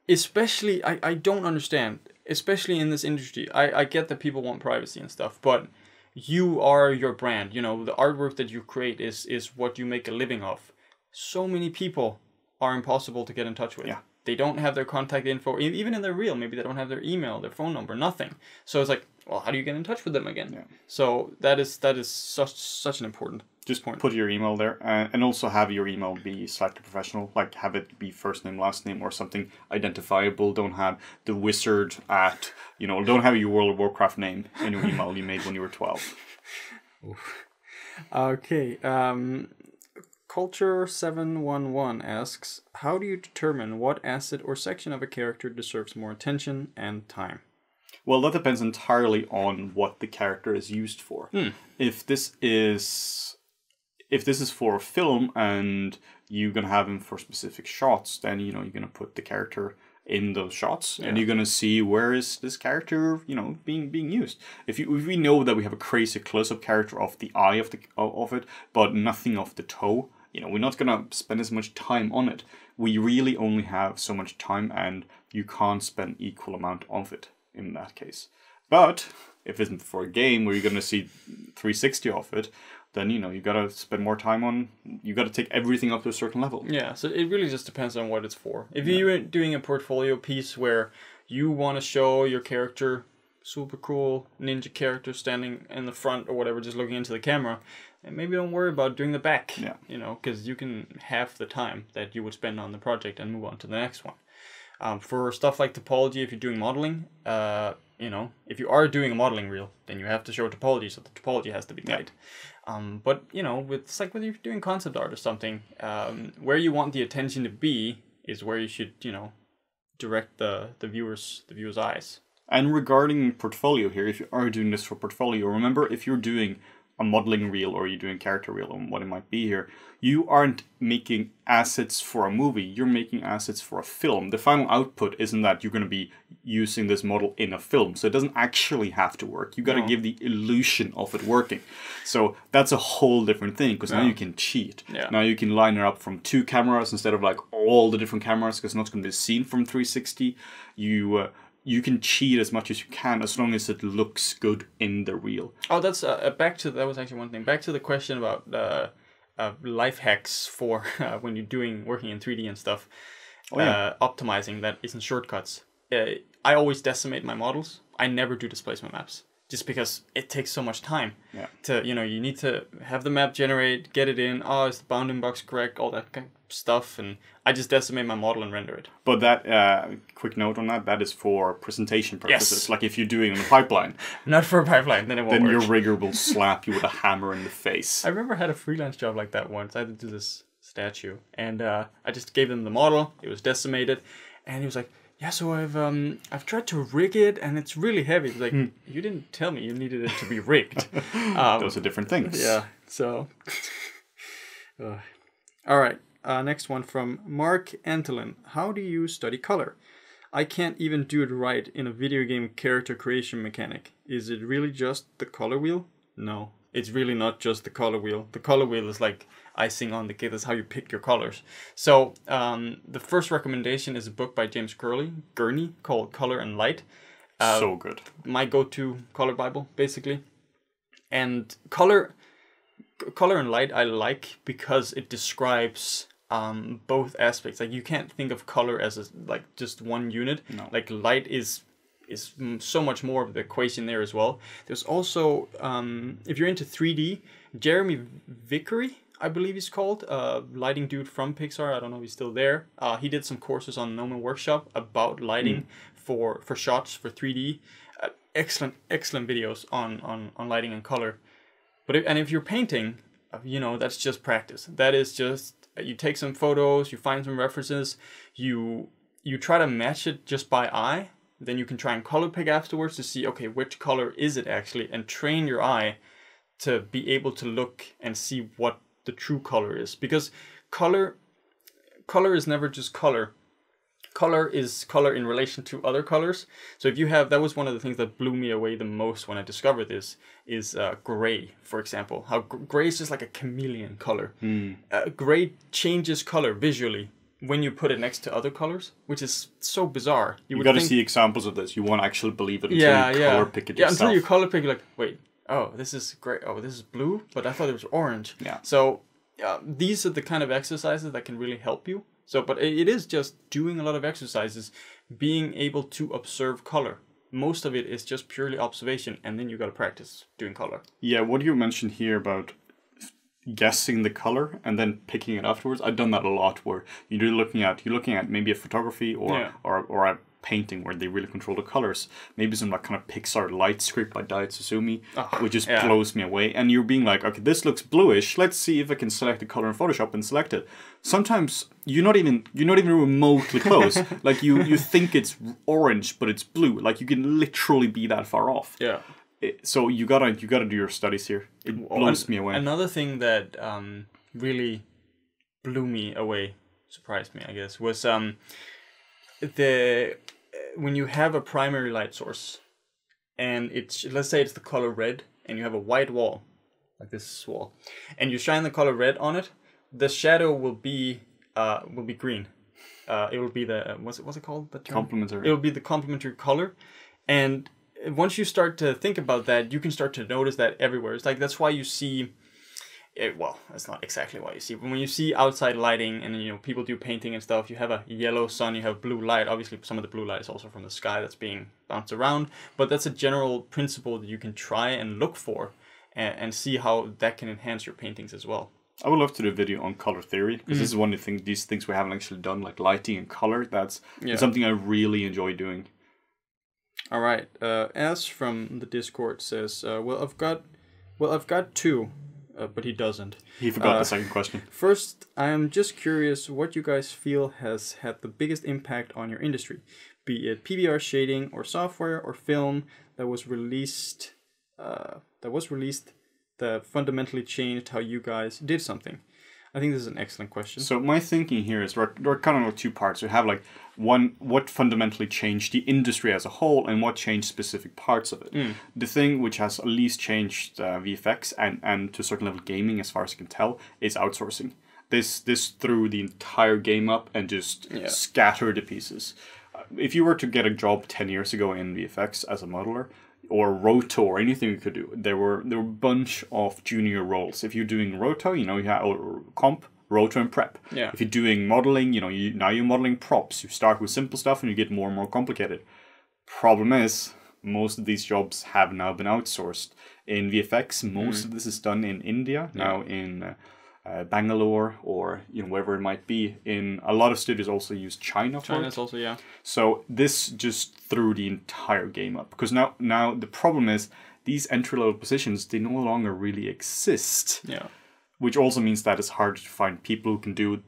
Especially, I don't understand, especially in this industry. I get that people want privacy and stuff, but you are your brand. You know, the artwork that you create is what you make a living of. So many people are impossible to get in touch with. They don't have their contact info, even in their reel. Maybe they don't have their email, their phone number, nothing. So it's like, well, how do you get in touch with them again? So that is such an important Just put your email there, and also have your email be slightly professional. Like, have it be first name, last name, or something identifiable. Don't have the wizard at, don't have your World of Warcraft name in your email you made when you were 12. Okay. Culture711 asks, how do you determine what asset or section of a character deserves more attention and time? Well, that depends entirely on what the character is used for. If if this is for a film and you're gonna have him for specific shots, then you're gonna put the character in those shots, and you're gonna see where is this character being used. If we know that we have a crazy close-up character of the eye of it, but nothing of the toe, we're not gonna spend as much time on it. We really only have so much time, and you can't spend equal amount of it in that case. But if it's for a game where you're gonna see 360 of it, then you gotta spend more time on. You gotta take everything up to a certain level. Yeah, so it really just depends on what it's for. If you're doing a portfolio piece where you want to show your character, super cool ninja character standing in the front or whatever, just looking into the camera, and maybe don't worry about doing the back. Yeah. Because you can halve the time that you would spend on the project and move on to the next one. For stuff like topology, if you're doing modeling, if you are doing a modeling reel, then you have to show topology, so the topology has to be tight. But it's like whether you're doing concept art or something, where you want the attention to be is where you should, direct the viewer's eyes. And regarding portfolio here, if you are doing this for portfolio, remember if you're doing a modeling reel or you're doing character reel or what it might be here, you aren't making assets for a movie, you're making assets for a film. The final output isn't that you're going to be using this model in a film, so it doesn't actually have to work. You got to give the illusion of it working. So that's a whole different thing, because now you can cheat. Yeah. Now you can line it up from 2 cameras instead of like all the different cameras, because it's not going to be seen from 360. You can cheat as much as you can, as long as it looks good in the reel. Oh, that's that was actually one thing. Back to the question about life hacks for when you're working in 3D and stuff. Optimizing that isn't shortcuts. I always decimate my models. I never do displacement maps, just because it takes so much time. Yeah. You need to have the map generate, get it in. Oh, is the bounding box correct? All that kind of stuff, and I just decimate my model and render it. But that quick note on that is for presentation purposes. Yes. Like if you're doing it in a pipeline. Not for a pipeline, then it won't work. Then your rigger will slap you with a hammer in the face. I remember I had a freelance job like that once. I had to do this statue, and I just gave them the model. It was decimated, and he was like, "Yeah, so I've tried to rig it, and it's really heavy." He was like, "You didn't tell me you needed it to be rigged." Those are different things. Yeah. So, all right. Next one from Mark Antolin. How do you study color? I can't even do it right in a video game character creation mechanic. Is it really just the color wheel? No, it's really not just the color wheel. The color wheel is like icing on the cake. That's how you pick your colors. So the first recommendation is a book by James Gurney called Color and Light. So good. My go-to color Bible, basically. And color and light I like because it describes both aspects. Like you can't think of color as just one unit. No. Like light is so much more of the equation there as well. There's also if you're into 3D, Jeremy Vickery, I believe he's called, lighting dude from Pixar. I don't know if he's still there. He did some courses on Noma Workshop about lighting for shots for 3D. Excellent videos on lighting and color. But if you're painting, that's just practice. That is just, you take some photos, you find some references, you try to match it just by eye. Then you can try and color pick afterwards to see, okay, which color is it actually, and train your eye to be able to look and see what the true color is. Because color is never just color. Color is color in relation to other colors. So if you have, that was one of the things that blew me away the most when I discovered this, is gray, for example. How gray is just like a chameleon color. Gray changes color visually when you put it next to other colors, which is so bizarre. You got to see examples of this. You won't actually believe it until you color pick it yourself. Yeah, until you color pick, you're like, wait, oh, this is gray. Oh, this is blue, but I thought it was orange. Yeah. So these are the kind of exercises that can really help you. So, but it is just doing a lot of exercises, being able to observe color. Most of it is just purely observation, and then you got to practice doing color. Yeah, what you mentioned here about guessing the color and then picking it afterwards, I've done that a lot. Where you're looking at maybe a photography or a painting where they really control the colors. Maybe some like kind of Pixar light script by Dai Tsusumi, which just blows me away. And you're being like, okay, this looks bluish. Let's see if I can select the color in Photoshop and select it. Sometimes you're not even remotely close. Like you think it's orange, but it's blue. Like you can literally be that far off. Yeah. So you gotta do your studies here. It blows me away. Another thing that really blew me away, surprised me, I guess, was when you have a primary light source, and let's say it's the color red, and you have a white wall, like this wall, and you shine the color red on it, the shadow will be green. It will be the what's it called? The term? Complementary. It will be the complementary color, and once you start to think about that, you can start to notice that everywhere. It's like that's why you see. Well, that's not exactly what you see. But when you see outside lighting and people do painting and stuff, you have a yellow sun, you have blue light. Obviously, some of the blue light is also from the sky that's being bounced around. But that's a general principle that you can try and look for and see how that can enhance your paintings as well. I would love to do a video on color theory because this is one of these things we haven't actually done, like lighting and color. That's something I really enjoy doing. All right. S from the Discord says, "Well, I've got two." But he doesn't. He forgot the second question. First, I am just curious what you guys feel has had the biggest impact on your industry, be it PBR shading or software or film that was released that fundamentally changed how you guys did something. I think this is an excellent question. So my thinking here is there are kind of like two parts. We have like one, what fundamentally changed the industry as a whole and what changed specific parts of it. The thing which has at least changed VFX and to a certain level gaming, as far as I can tell, is outsourcing. This threw the entire game up and just scattered the pieces. If you were to get a job 10 years ago in VFX as a modeler, or roto or anything you could do, there were a bunch of junior roles. If you're doing roto, you have or comp, roto, and prep. Yeah. If you're doing modeling, now you're modeling props. You start with simple stuff and you get more and more complicated. Problem is, most of these jobs have now been outsourced. In VFX, most of this is done in India, now in Bangalore or wherever it might be. In a lot of studios also use China for China's also, So this just threw the entire game up because now the problem is these entry-level positions, they no longer really exist. Yeah. Which also means that it's hard to find people who can do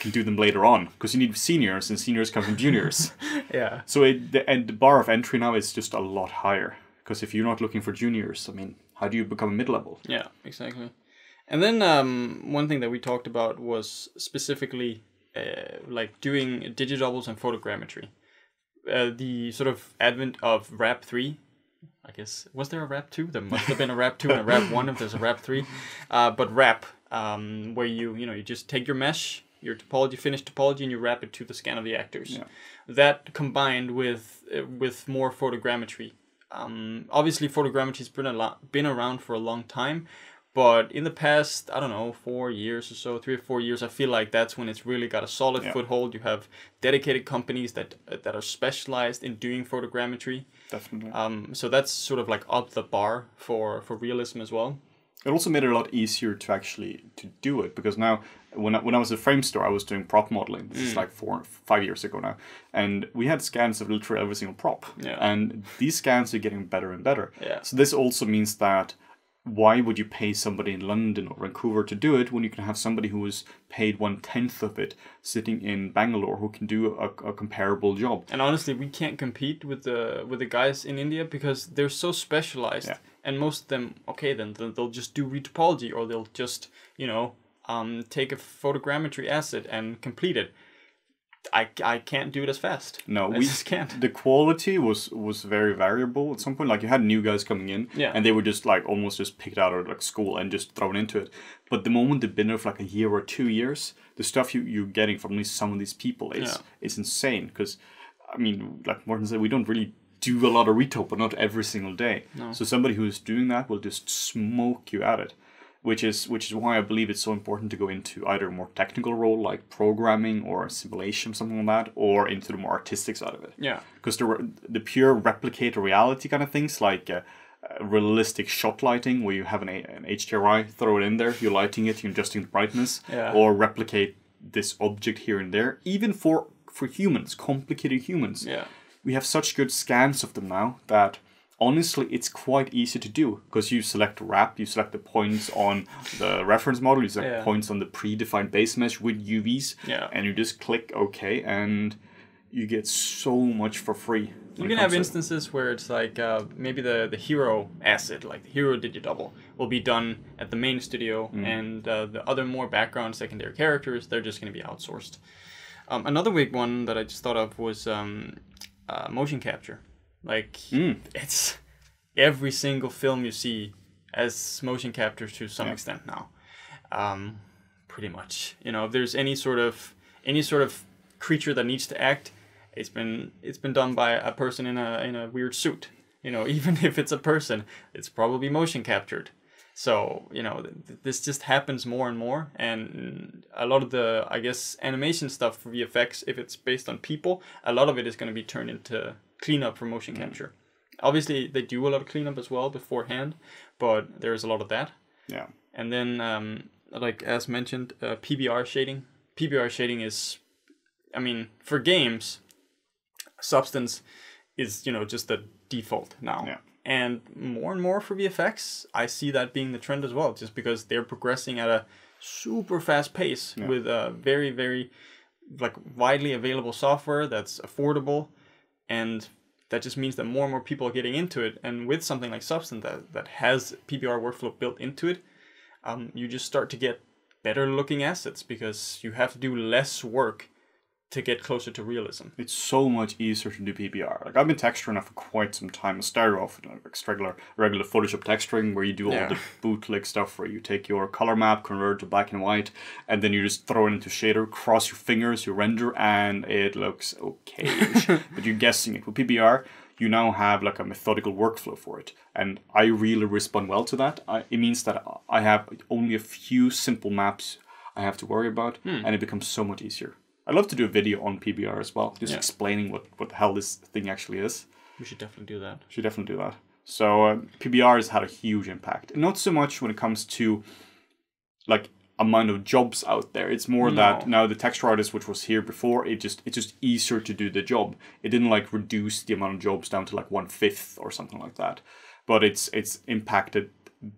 them later on because you need seniors and seniors come from juniors. Yeah. So the bar of entry now is just a lot higher because if you're not looking for juniors, how do you become a mid-level? Yeah, exactly. And then one thing that we talked about was specifically like doing digidoubles and photogrammetry. The sort of advent of Wrap 3, I guess. Was there a Wrap 2? There must have been a Wrap 2 and a Wrap 1 if there's a Wrap 3. But Wrap, where you just take your mesh, your topology, finished topology, and you wrap it to the scan of the actors. Yeah. That combined with more photogrammetry. Obviously, photogrammetry's been around for a long time. But in the past, I don't know, 4 years or so, 3 or 4 years, I feel like that's when it's really got a solid foothold. You have dedicated companies that are specialized in doing photogrammetry. Definitely. So that's sort of like up the bar for realism as well. It also made it a lot easier to do it because now when I was at Frame Store, I was doing prop modeling. This is like 4 or 5 years ago now, and we had scans of literally every single prop. Yeah. And these scans are getting better and better. Yeah. So this also means that. Why would you pay somebody in London or Vancouver to do it when you can have somebody who is paid 1/10 of it sitting in Bangalore who can do a comparable job? And honestly, we can't compete with the guys in India because they're so specialized. Yeah. And most of them, then they'll just do retopology or they'll just take a photogrammetry asset and complete it. I can't do it as fast. No, I just can't. The quality was very variable at some point. Like you had new guys coming in, and they were just like almost just picked out of like school and just thrown into it. But the moment they've been there for like a year or 2 years, the stuff you're getting from some of these people is insane. Because like Morten said, we don't really do a lot of retop, but not every single day. No. So somebody who's doing that will just smoke you at it. Which is why I believe it's so important to go into either a more technical role like programming or simulation, something like that, or into the more artistic side of it. Yeah. Because the pure replicate reality kind of things like realistic shot lighting, where you have an HDRI, throw it in there, you're lighting it, you're adjusting the brightness, or replicate this object here and there. Even for humans, complicated humans, we have such good scans of them now that. Honestly, it's quite easy to do because you select wrap, you select the points on the reference model, you select points on the predefined base mesh with UVs, and you just click OK, and you get so much for free. You can have instances where it's like maybe the hero asset, like the hero digidouble, will be done at the main studio, and the other more background secondary characters, they're just going to be outsourced. Another big one that I just thought of was motion capture. Like, it's every single film you see as motion capture to some extent now. Pretty much. You know, if there's any sort of creature that needs to act, it's been done by a person in a weird suit. You know, even if it's a person, it's probably motion captured. So, you know, this just happens more and more, and a lot of the, I guess, animation stuff for VFX, if it's based on people, a lot of it is going to be turned into cleanup for motion capture. Obviously, they do a lot of cleanup as well beforehand, but there's a lot of that. Yeah. And then, like as mentioned, PBR shading. PBR shading is, I mean, for games, Substance is, you know, just the default now. Yeah. And more for VFX, I see that being the trend as well, just because they're progressing at a super fast pace with very, very like widely available software that's affordable, and that just means that more and more people are getting into it. And with something like Substance that has PBR workflow built into it, you just start to get better looking assets because you have to do less work to get closer to realism. It's so much easier to do PBR. Like, I've been texturing now for quite some time. I started off with regular Photoshop texturing, where you do all the bootleg stuff, where you take your color map, convert it to black and white, and then you just throw it into shader, cross your fingers, you render, and it looks okay. But you're guessing it. With PBR, you now have like a methodical workflow for it, and I really respond well to that. It means that I have only a few simple maps I have to worry about, and it becomes so much easier. I'd love to do a video on PBR as well, just explaining what the hell this thing actually is. We should definitely do that. So PBR has had a huge impact. Not so much when it comes to like amount of jobs out there. It's more that now the texture artist, which was here before, it's just easier to do the job. It didn't like reduce the amount of jobs down to like 1/5 or something like that. But it's impacted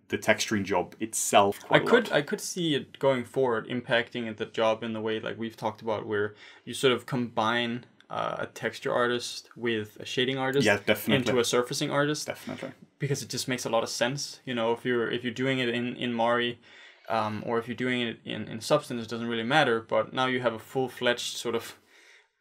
the texturing job itself quite a lot. I could see it going forward impacting the job in the way like we've talked about, where you sort of combine a texture artist with a shading artist into a surfacing artist. Definitely. Because it just makes a lot of sense. You know, if you're doing it in Mari, or if you're doing it in Substance, it doesn't really matter. But now you have a full-fledged sort of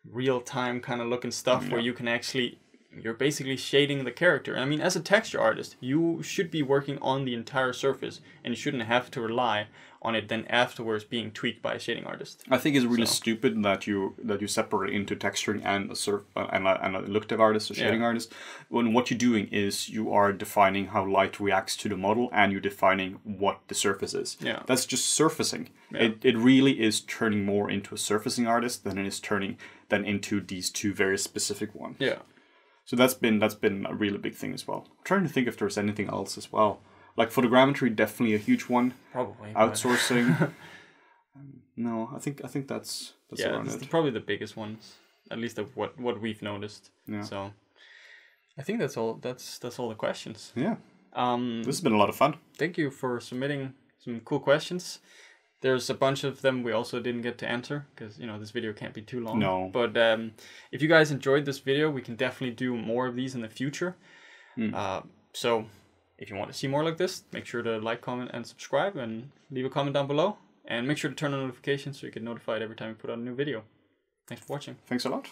real-time kind of looking stuff where you can actually, you're basically shading the character. I mean, as a texture artist, you should be working on the entire surface, and you shouldn't have to rely on it then afterwards being tweaked by a shading artist. I think it's really stupid that you separate into texturing and a look dev artist or shading artist, when what you're doing is you are defining how light reacts to the model, and you're defining what the surface is. Yeah. That's just surfacing. Yeah. It really is turning more into a surfacing artist than it is turning into these two very specific ones. Yeah. So that's been a really big thing as well. I'm trying to think if there's anything else as well. Like photogrammetry, definitely a huge one. Probably. Outsourcing. No, I think that's around it. Probably the biggest ones, at least of what we've noticed. Yeah. So I think that's all. That's all the questions. Yeah. This has been a lot of fun. Thank you for submitting some cool questions. There's a bunch of them we also didn't get to answer because, you know, this video can't be too long. No. But if you guys enjoyed this video, we can definitely do more of these in the future. So if you want to see more like this, make sure to like, comment, and subscribe, and leave a comment down below. And make sure to turn on notifications so you get notified every time we put out a new video. Thanks for watching. Thanks a lot.